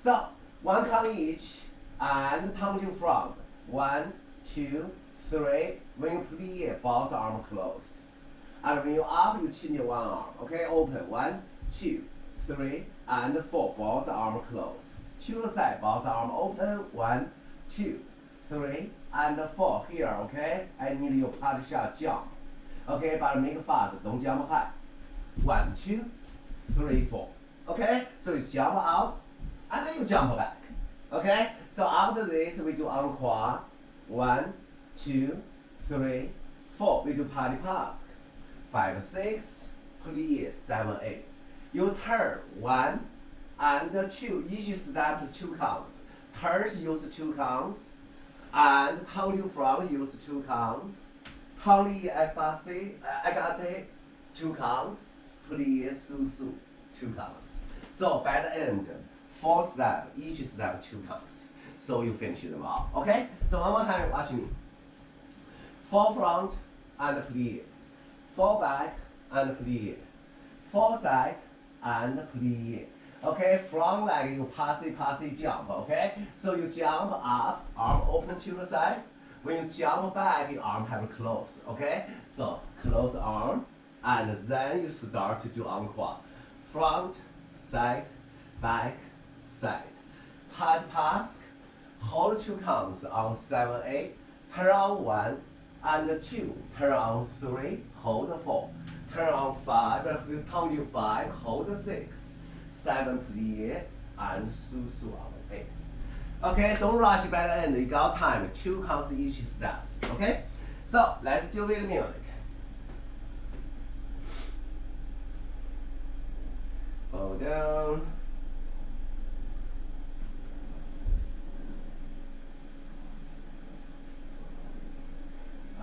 So, one count each, and turn to front. 1, 2, 3. When you plie, both arms closed. And when you up, you change one arm. Okay, open. 1, 2, 3, and 4. Both arms closed. To the side, both arms open. 1, 2, 3, and 4. Here, okay? I need your party shot jump. Okay, but make it fast. Don't jump high. 1, 2, 3, 4. Okay, so you jump out, and then you jump back. Okay, so after this, we do encore. 1, 2, 3, 4. We do party pass. 5, 6, plie, 7, 8. You turn 1 and 2. Each step is 2 counts. Turns use 2 counts, and turn you from use 2 counts. Turn FRC, agate, 2 counts. Plie, su, 2 counts. So by the end, 4 steps, each step 2 counts. So you finish them all. Okay? So one more time, watch me. 4 front and plie. 4 back and plie. 4 side and plie. Okay, front leg you passy jump. Okay? So you jump up, arm open to the side. When you jump back, your arm have closed. Okay? So close arm, and then you start to do encore. Front, side, back, side. Party pass. Hold 2 counts on 7, 8. Turn on 1 and 2. Turn on 3. Hold 4. Turn on 5. Turn you 5. Hold 6. 7 plie and su on 8. Okay, don't rush by the end. You got time. 2 counts each steps. Okay, so let's do with music. Hold down.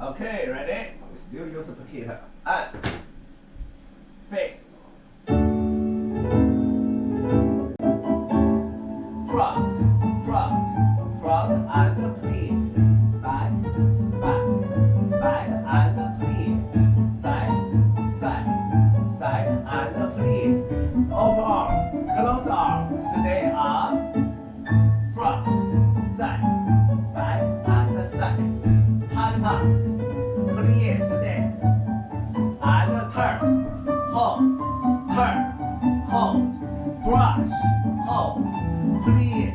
Okay, ready? We still use the potato. And face. Front, and plie. Back, and plie. Side, and plie. Open arm, close arm, stay up. Front, side, back, and side. Party pass. Plie, stay. And turn. Hold. Brush. Hold. Plie.